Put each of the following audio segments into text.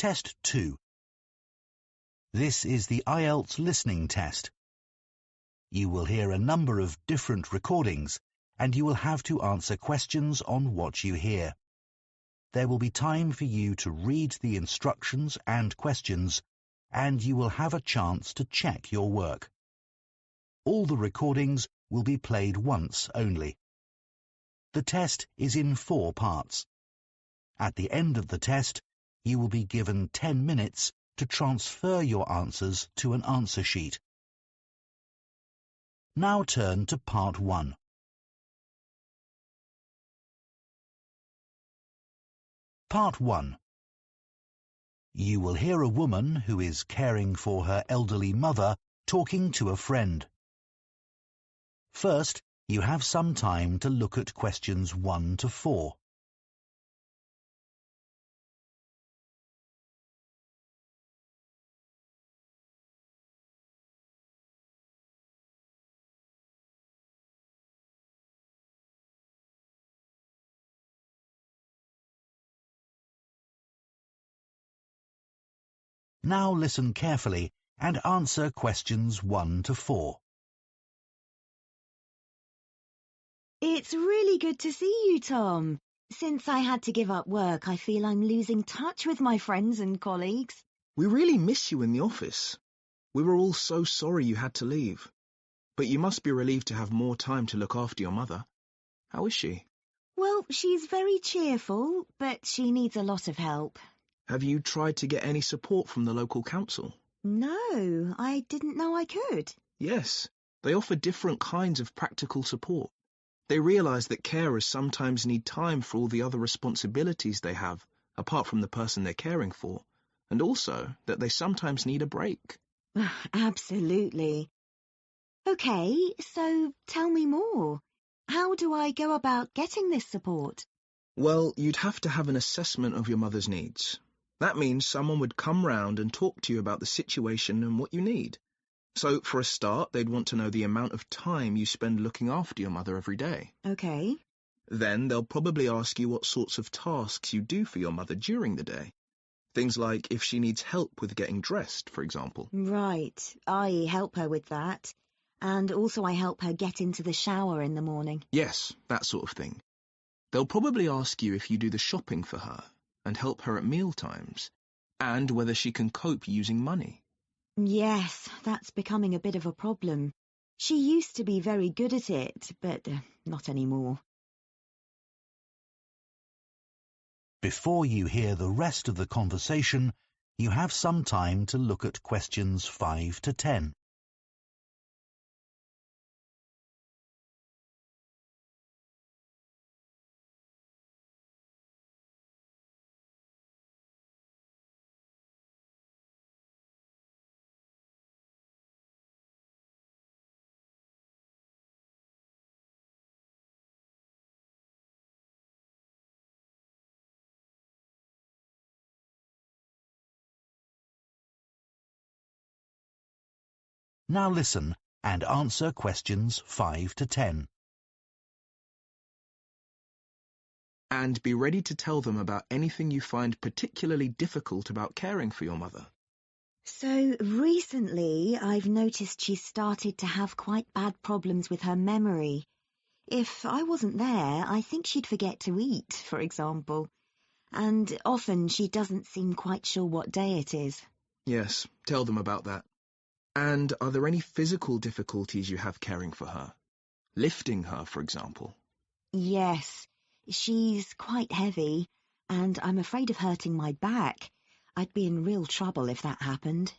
Test 2. This is the IELTS Listening Test. You will hear a number of different recordings, and you will have to answer questions on what you hear. There will be time for you to read the instructions and questions, and you will have a chance to check your work. All the recordings will be played once only. The test is in 4 parts. At the end of the test, you will be given 10 minutes to transfer your answers to an answer sheet. Now turn to Part 1. Part 1. You will hear a woman who is caring for her elderly mother talking to a friend. First, you have some time to look at questions 1 to 4. Now listen carefully and answer questions 1 to 4. It's really good to see you, Tom. Since I had to give up work, I feel I'm losing touch with my friends and colleagues. We really miss you in the office. We were all so sorry you had to leave. But you must be relieved to have more time to look after your mother. How is she? Well, she's very cheerful, but she needs a lot of help. Have you tried to get any support from the local council? No, I didn't know I could. Yes, they offer different kinds of practical support. They realise that carers sometimes need time for all the other responsibilities they have, apart from the person they're caring for, and also that they sometimes need a break. Absolutely. OK, so tell me more. How do I go about getting this support? Well, you'd have to have an assessment of your mother's needs. That means someone would come round and talk to you about the situation and what you need. So, for a start, they'd want to know the amount of time you spend looking after your mother every day. OK. Then they'll probably ask you what sorts of tasks you do for your mother during the day. Things like if she needs help with getting dressed, for example. Right, I help her with that. And also I help her get into the shower in the morning. Yes, that sort of thing. They'll probably ask you if you do the shopping for her and help her at meal times, and whether she can cope using money. Yes, that's becoming a bit of a problem. She used to be very good at it, but not anymore. Before you hear the rest of the conversation, you have some time to look at questions 5 to 10. Now listen and answer questions 5 to 10. And be ready to tell them about anything you find particularly difficult about caring for your mother. So recently I've noticed she's started to have quite bad problems with her memory. If I wasn't there, I think she'd forget to eat, for example. And often she doesn't seem quite sure what day it is. Yes, tell them about that. And are there any physical difficulties you have caring for her? Lifting her, for example? Yes, she's quite heavy, and I'm afraid of hurting my back. I'd be in real trouble if that happened.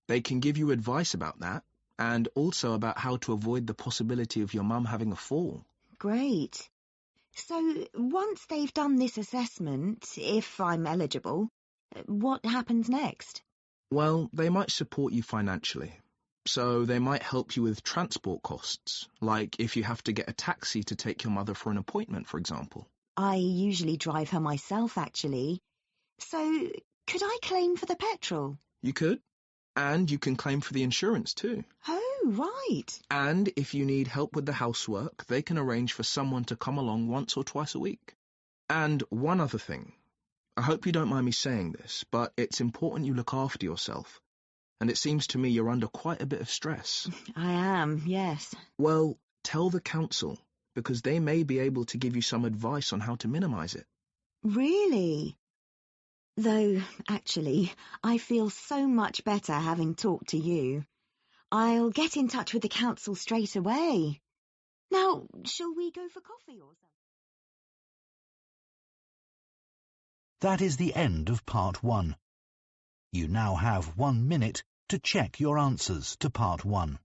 They can give you advice about that, and also about how to avoid the possibility of your mum having a fall. Great. So once they've done this assessment, if I'm eligible, what happens next? Well, they might support you financially. So they might help you with transport costs, like if you have to get a taxi to take your mother for an appointment, for example. I usually drive her myself, actually. So could I claim for the petrol? You could. And you can claim for the insurance too. Oh, right. And if you need help with the housework, they can arrange for someone to come along once or twice a week. And one other thing. I hope you don't mind me saying this, but it's important you look after yourself. And it seems to me you're under quite a bit of stress. I am, yes. Well, tell the council, because they may be able to give you some advice on how to minimize it. Really? Though, actually, I feel so much better having talked to you. I'll get in touch with the council straight away. Now, shall we go for coffee or something? That is the end of part 1. You now have 1 minute to check your answers to part 1.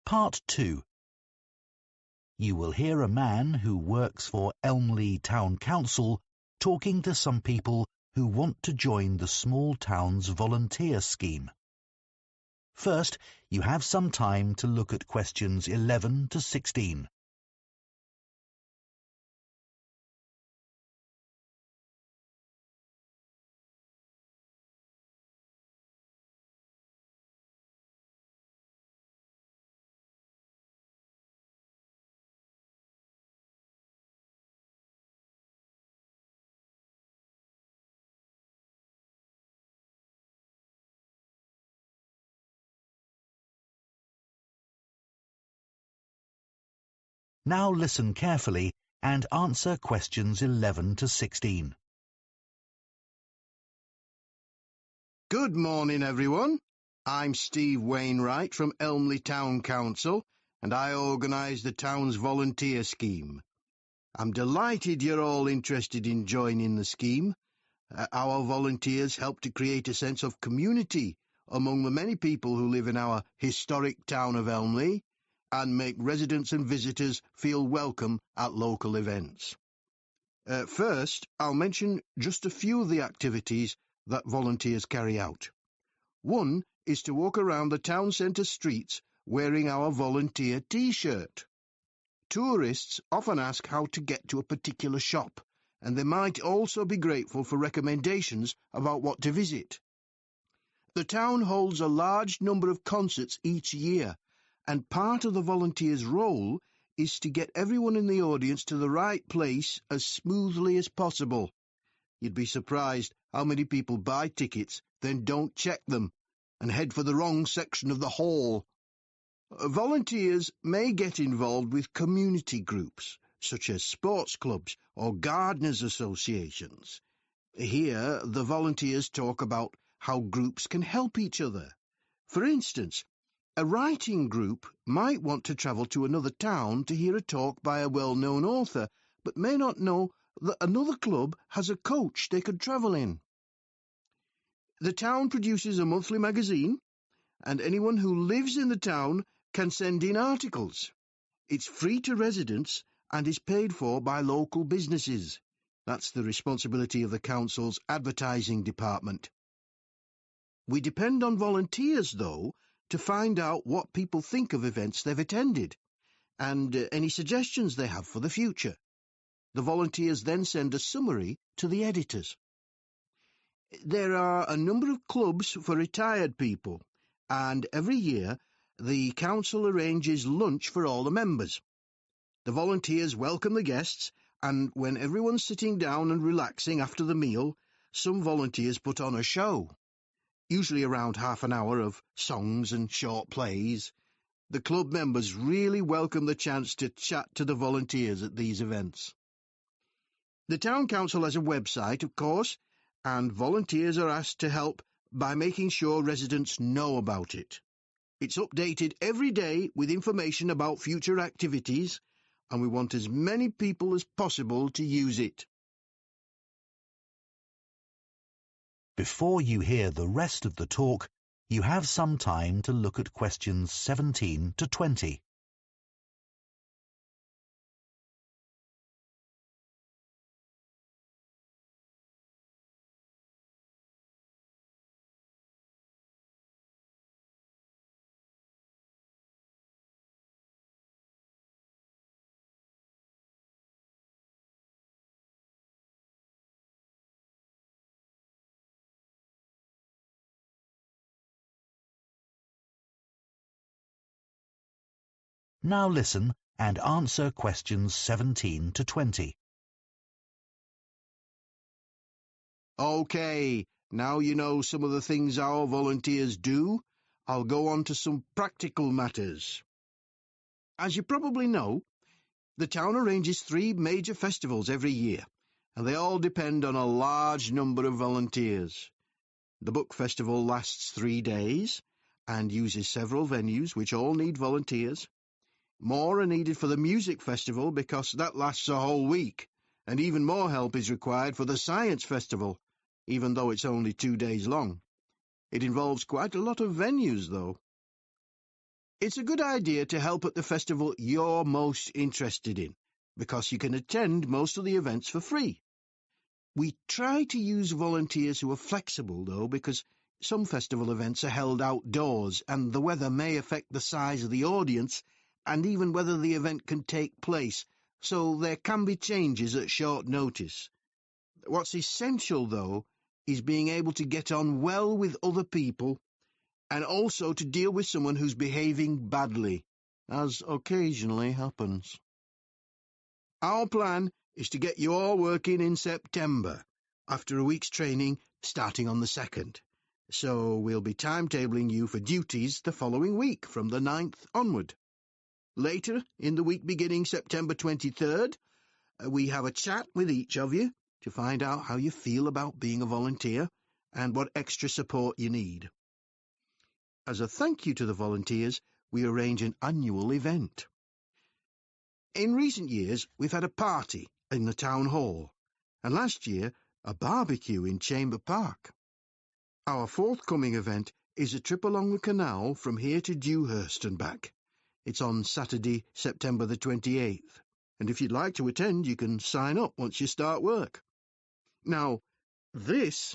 Part 2. You will hear a man who works for Elmley Town Council talking to some people who want to join the small town's volunteer scheme. First, you have some time to look at questions 11 to 16. Now listen carefully and answer questions 11 to 16. Good morning, everyone. I'm Steve Wainwright from Elmley Town Council, and I organise the town's volunteer scheme. I'm delighted you're all interested in joining the scheme. Our volunteers help to create a sense of community among the many people who live in our historic town of Elmley, and make residents and visitors feel welcome at local events. First, I'll mention just a few of the activities that volunteers carry out. One is to walk around the town centre streets wearing our volunteer T-shirt. Tourists often ask how to get to a particular shop, and they might also be grateful for recommendations about what to visit. The town holds a large number of concerts each year, and part of the volunteer's role is to get everyone in the audience to the right place as smoothly as possible. You'd be surprised how many people buy tickets, then don't check them, and head for the wrong section of the hall. Volunteers may get involved with community groups, such as sports clubs or gardeners' associations. Here, the volunteers talk about how groups can help each other. For instance, a writing group might want to travel to another town to hear a talk by a well-known author, but may not know that another club has a coach they could travel in. The town produces a monthly magazine, and anyone who lives in the town can send in articles. It's free to residents and is paid for by local businesses. That's the responsibility of the council's advertising department. We depend on volunteers, though, to find out what people think of events they've attended, and any suggestions they have for the future. The volunteers then send a summary to the editors. There are a number of clubs for retired people, and every year the council arranges lunch for all the members. The volunteers welcome the guests, and when everyone's sitting down and relaxing after the meal, some volunteers put on a show, usually around half an hour of songs and short plays. The club members really welcome the chance to chat to the volunteers at these events. The town council has a website, of course, and volunteers are asked to help by making sure residents know about it. It's updated every day with information about future activities, and we want as many people as possible to use it. Before you hear the rest of the talk, you have some time to look at questions 17 to 20. Now listen and answer questions 17 to 20. OK, now you know some of the things our volunteers do, I'll go on to some practical matters. As you probably know, the town arranges 3 major festivals every year, and they all depend on a large number of volunteers. The book festival lasts 3 days and uses several venues which all need volunteers. More are needed for the music festival because that lasts a whole week, and even more help is required for the science festival, even though it's only 2 days long. It involves quite a lot of venues, though. It's a good idea to help at the festival you're most interested in, because you can attend most of the events for free. We try to use volunteers who are flexible, though, because some festival events are held outdoors, and the weather may affect the size of the audience and even whether the event can take place, so there can be changes at short notice. What's essential, though, is being able to get on well with other people and also to deal with someone who's behaving badly, as occasionally happens. Our plan is to get you all working in September, after a week's training starting on the 2nd. So we'll be timetabling you for duties the following week from the 9th onward. Later, in the week beginning September 23rd, we have a chat with each of you to find out how you feel about being a volunteer and what extra support you need. As a thank you to the volunteers, we arrange an annual event. In recent years, we've had a party in the town hall, and last year, a barbecue in Chamber Park. Our forthcoming event is a trip along the canal from here to Dewhurst and back. It's on Saturday, September the 28th, and if you'd like to attend, you can sign up once you start work. Now, this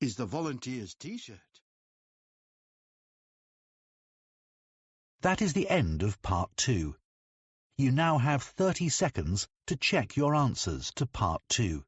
is the volunteers' T-shirt. That is the end of Part 2. You now have 30 seconds to check your answers to Part 2.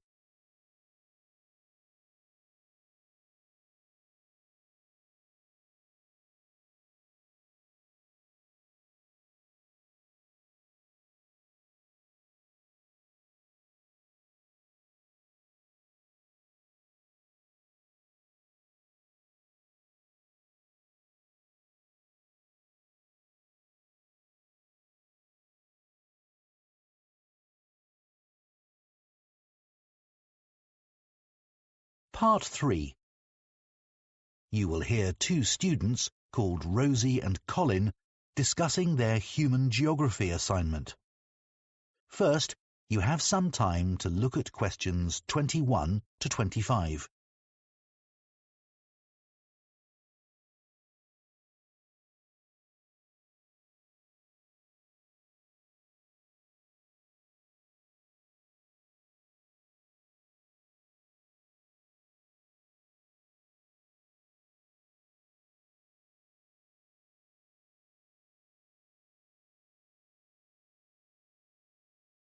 Part 3. You will hear 2 students called Rosie and Colin discussing their human geography assignment. First, you have some time to look at questions 21 to 25.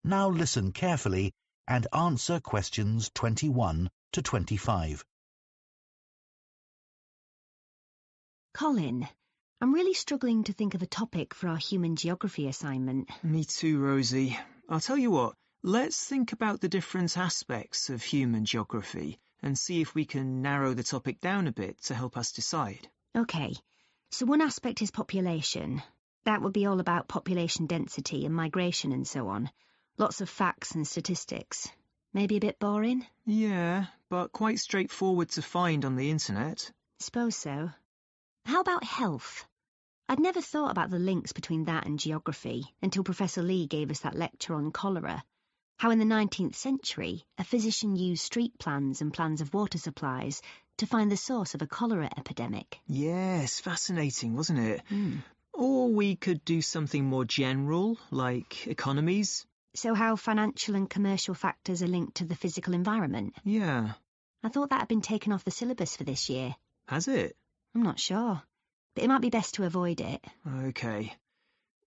Now listen carefully and answer questions 21 to 25. Colin, I'm really struggling to think of a topic for our human geography assignment. Me too, Rosie. I'll tell you what, let's think about the different aspects of human geography and see if we can narrow the topic down a bit to help us decide. OK, so one aspect is population. That would be all about population density and migration and so on. Lots of facts and statistics. Maybe a bit boring? Yeah, but quite straightforward to find on the internet. Suppose so. How about health? I'd never thought about the links between that and geography until Professor Lee gave us that lecture on cholera. How in the 19th century, a physician used street plans and plans of water supplies to find the source of a cholera epidemic. Yes, fascinating, wasn't it? Mm. Or we could do something more general, like economies. So how financial and commercial factors are linked to the physical environment? Yeah. I thought that had been taken off the syllabus for this year. Has it? I'm not sure, but it might be best to avoid it. OK.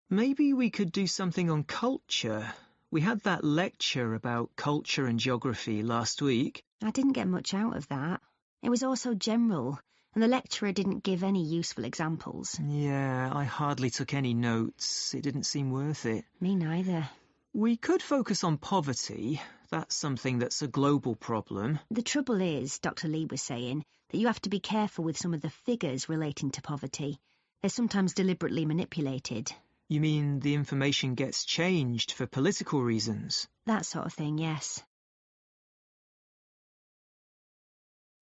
Maybe we could do something on culture. We had that lecture about culture and geography last week. I didn't get much out of that. It was all so general, and the lecturer didn't give any useful examples. Yeah, I hardly took any notes. It didn't seem worth it. Me neither. We could focus on poverty. That's something that's a global problem. The trouble is, Dr. Lee was saying, that you have to be careful with some of the figures relating to poverty. They're sometimes deliberately manipulated. You mean the information gets changed for political reasons? That sort of thing, yes.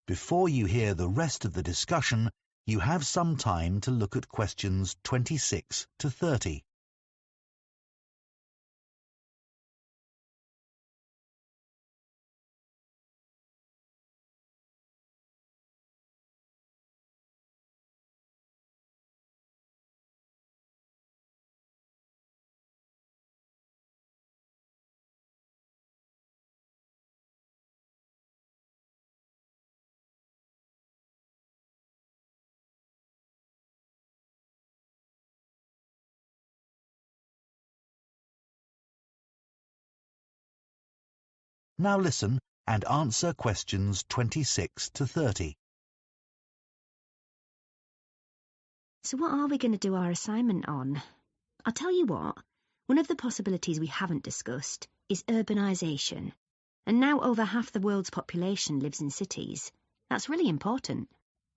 Before you hear the rest of the discussion, you have some time to look at questions 26 to 30. Now listen and answer questions 26 to 30. So what are we going to do our assignment on? I'll tell you what, one of the possibilities we haven't discussed is urbanisation. And now over half the world's population lives in cities. That's really important.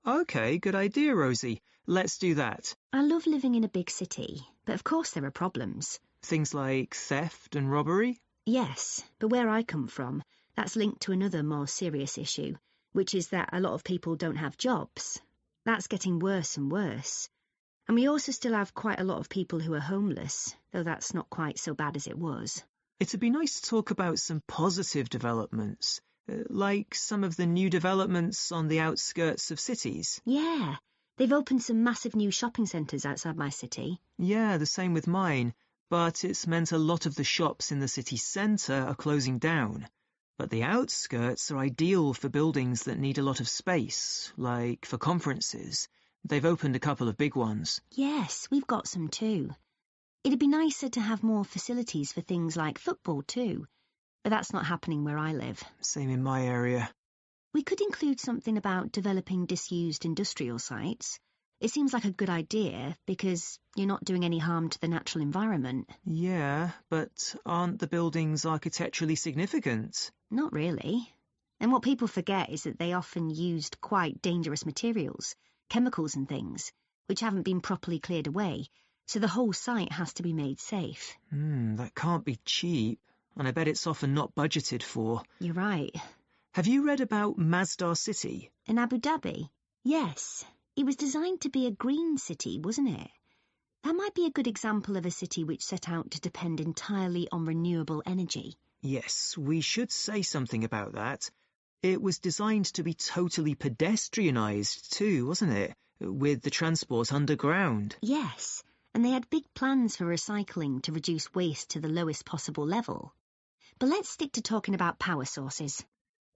OK, good idea, Rosie. Let's do that. I love living in a big city, but of course there are problems. Things like theft and robbery? Yes, but where I come from, that's linked to another more serious issue, which is that a lot of people don't have jobs. That's getting worse and worse. And we also still have quite a lot of people who are homeless, though that's not quite so bad as it was. It'd be nice to talk about some positive developments, like some of the new developments on the outskirts of cities. Yeah, they've opened some massive new shopping centres outside my city. Yeah, the same with mine. But it's meant a lot of the shops in the city centre are closing down. But the outskirts are ideal for buildings that need a lot of space, like for conferences. They've opened a couple of big ones. Yes, we've got some too. It'd be nicer to have more facilities for things like football too, but that's not happening where I live. Same in my area. We could include something about developing disused industrial sites. It seems like a good idea because you're not doing any harm to the natural environment. Yeah, but aren't the buildings architecturally significant? Not really. And what people forget is that they often used quite dangerous materials, chemicals and things, which haven't been properly cleared away, so the whole site has to be made safe. That can't be cheap, and I bet it's often not budgeted for. You're right. Have you read about Masdar City? In Abu Dhabi? Yes. It was designed to be a green city, wasn't it? That might be a good example of a city which set out to depend entirely on renewable energy. Yes, we should say something about that. It was designed to be totally pedestrianised too, wasn't it? With the transport underground. Yes, and they had big plans for recycling to reduce waste to the lowest possible level. But let's stick to talking about power sources.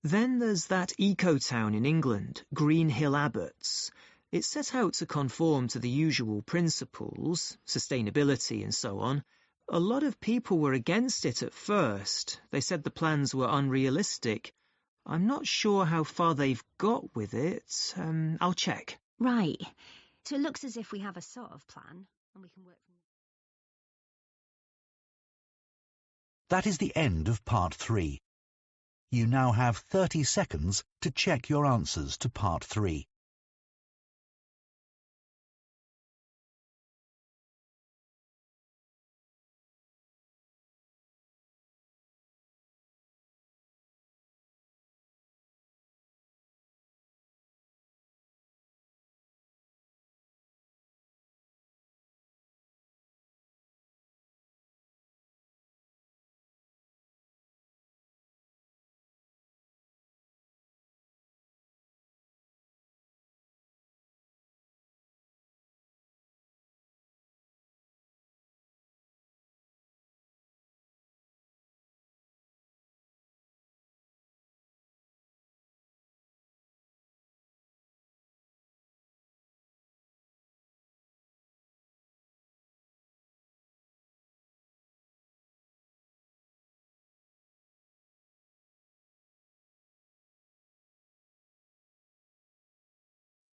Then there's that eco-town in England, Green Hill Abbots. It set out to conform to the usual principles, sustainability and so on. A lot of people were against it at first. They said the plans were unrealistic. I'm not sure how far they've got with it. I'll check. Right. So it looks as if we have a sort of plan, and we can work from... That is the end of part 3. You now have 30 seconds to check your answers to Part 3.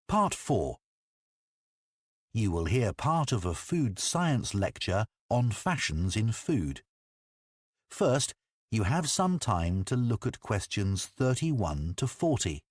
Part 4. You will hear part of a food science lecture on fashions in food. First, you have some time to look at questions 31 to 40.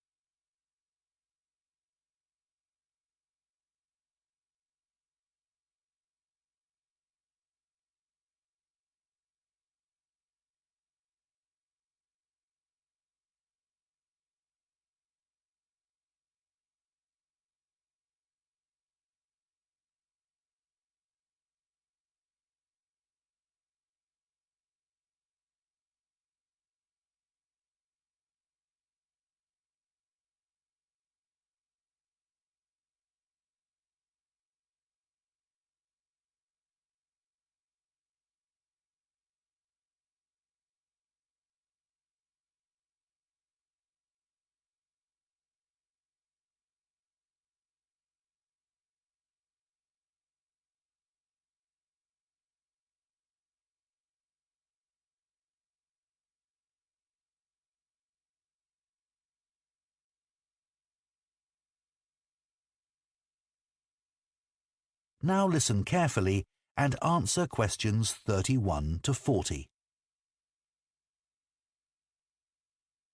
Now listen carefully and answer questions 31 to 40.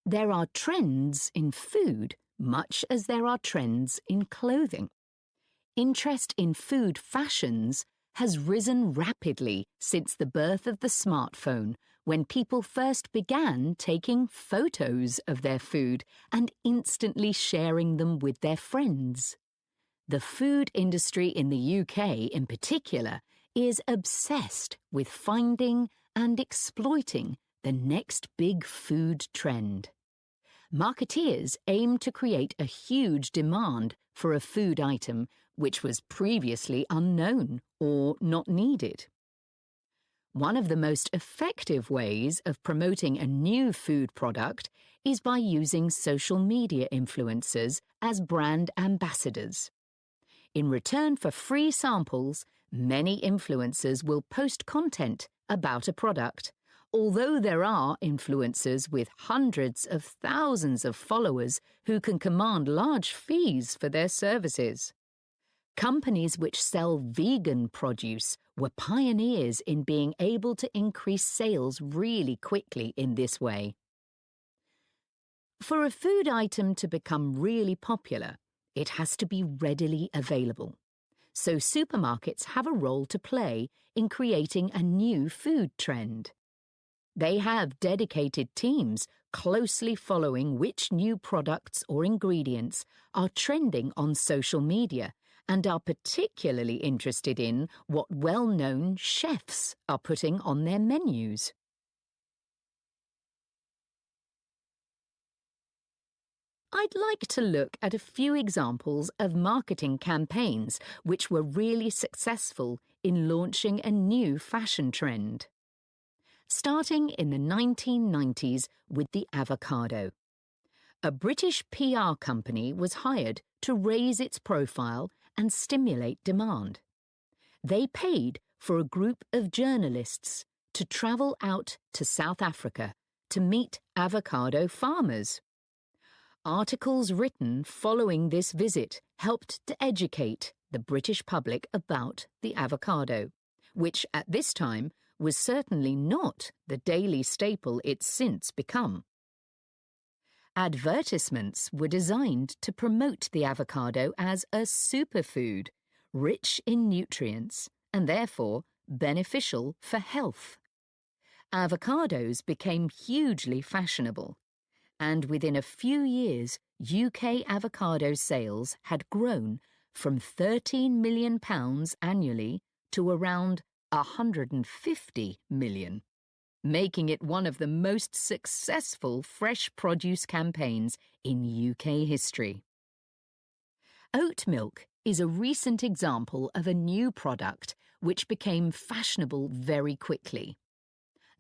There are trends in food much as there are trends in clothing. Interest in food fashions has risen rapidly since the birth of the smartphone, when people first began taking photos of their food and instantly sharing them with their friends. The food industry in the UK in particular is obsessed with finding and exploiting the next big food trend. Marketeers aim to create a huge demand for a food item which was previously unknown or not needed. One of the most effective ways of promoting a new food product is by using social media influencers as brand ambassadors. In return for free samples, many influencers will post content about a product. Although there are influencers with hundreds of thousands of followers who can command large fees for their services. Companies which sell vegan produce were pioneers in being able to increase sales really quickly in this way. For a food item to become really popular, it has to be readily available. So supermarkets have a role to play in creating a new food trend. They have dedicated teams closely following which new products or ingredients are trending on social media and are particularly interested in what well-known chefs are putting on their menus. I'd like to look at a few examples of marketing campaigns which were really successful in launching a new fashion trend. Starting in the 1990s with the avocado. A British PR company was hired to raise its profile and stimulate demand. They paid for a group of journalists to travel out to South Africa to meet avocado farmers. Articles written following this visit helped to educate the British public about the avocado, which at this time was certainly not the daily staple it's since become. Advertisements were designed to promote the avocado as a superfood, rich in nutrients and therefore beneficial for health. Avocados became hugely fashionable, and within a few years, UK avocado sales had grown from £13 million annually to around £150 million, making it one of the most successful fresh produce campaigns in UK history. Oat milk is a recent example of a new product which became fashionable very quickly.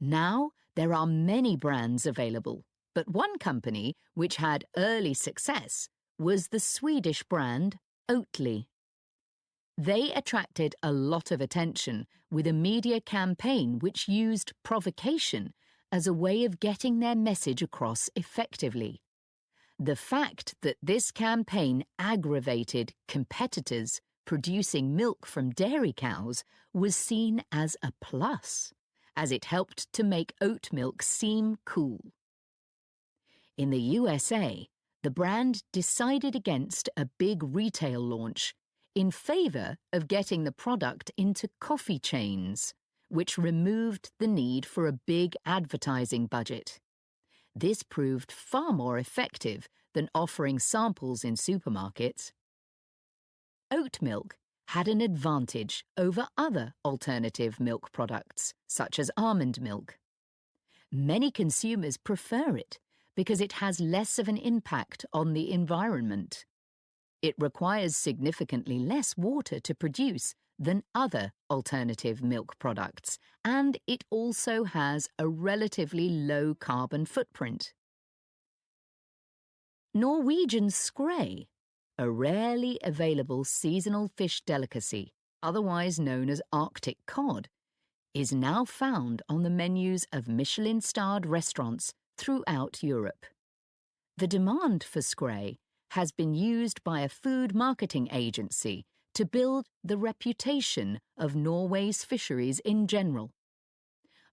Now there are many brands available, but one company which had early success was the Swedish brand Oatly. They attracted a lot of attention with a media campaign which used provocation as a way of getting their message across effectively. The fact that this campaign aggravated competitors producing milk from dairy cows was seen as a plus, as it helped to make oat milk seem cool. In the USA, the brand decided against a big retail launch in favour of getting the product into coffee chains, which removed the need for a big advertising budget. This proved far more effective than offering samples in supermarkets. Oat milk had an advantage over other alternative milk products, such as almond milk. Many consumers prefer it because it has less of an impact on the environment. It requires significantly less water to produce than other alternative milk products, and it also has a relatively low carbon footprint. Norwegian scray, a rarely available seasonal fish delicacy, otherwise known as Arctic cod, is now found on the menus of Michelin-starred restaurants throughout Europe. The demand for scray has been used by a food marketing agency to build the reputation of Norway's fisheries in general.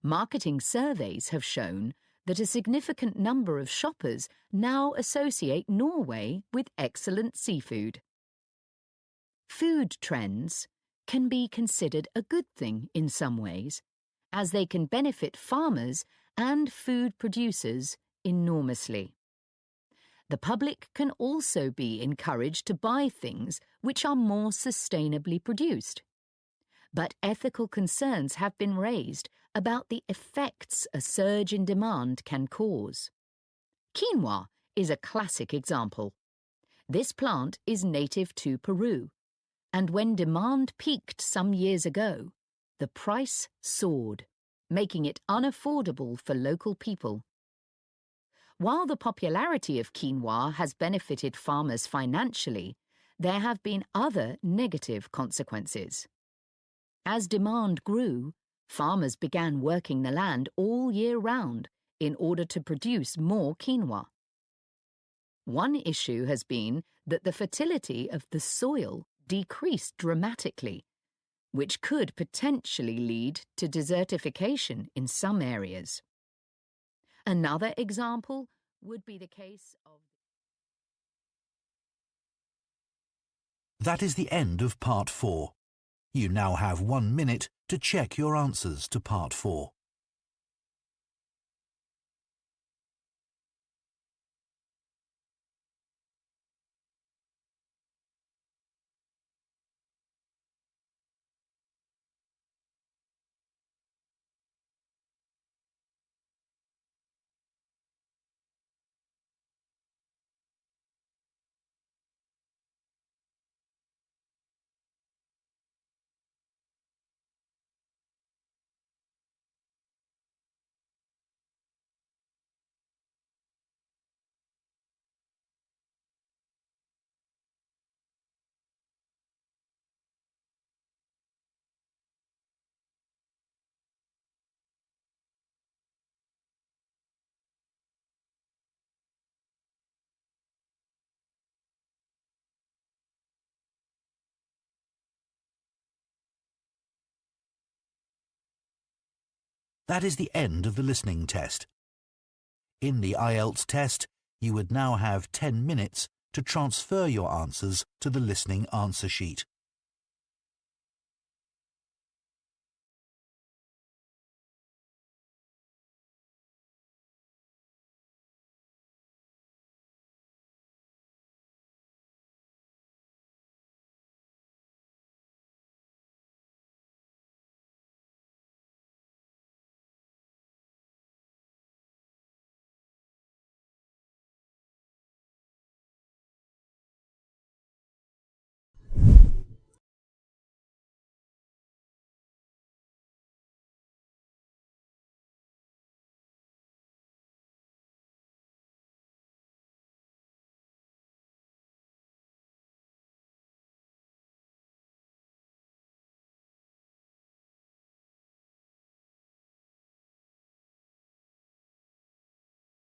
Marketing surveys have shown that a significant number of shoppers now associate Norway with excellent seafood. Food trends can be considered a good thing in some ways, as they can benefit farmers and food producers enormously. The public can also be encouraged to buy things which are more sustainably produced. But ethical concerns have been raised about the effects a surge in demand can cause. Quinoa is a classic example. This plant is native to Peru, and when demand peaked some years ago, the price soared, making it unaffordable for local people. While the popularity of quinoa has benefited farmers financially, there have been other negative consequences. As demand grew, farmers began working the land all year round in order to produce more quinoa. One issue has been that the fertility of the soil decreased dramatically, which could potentially lead to desertification in some areas. Another example would be the case of... That is the end of Part 4. You now have 1 minute to check your answers to Part 4. That is the end of the listening test. In the IELTS test, You would now have 10 minutes to transfer your answers to the listening answer sheet.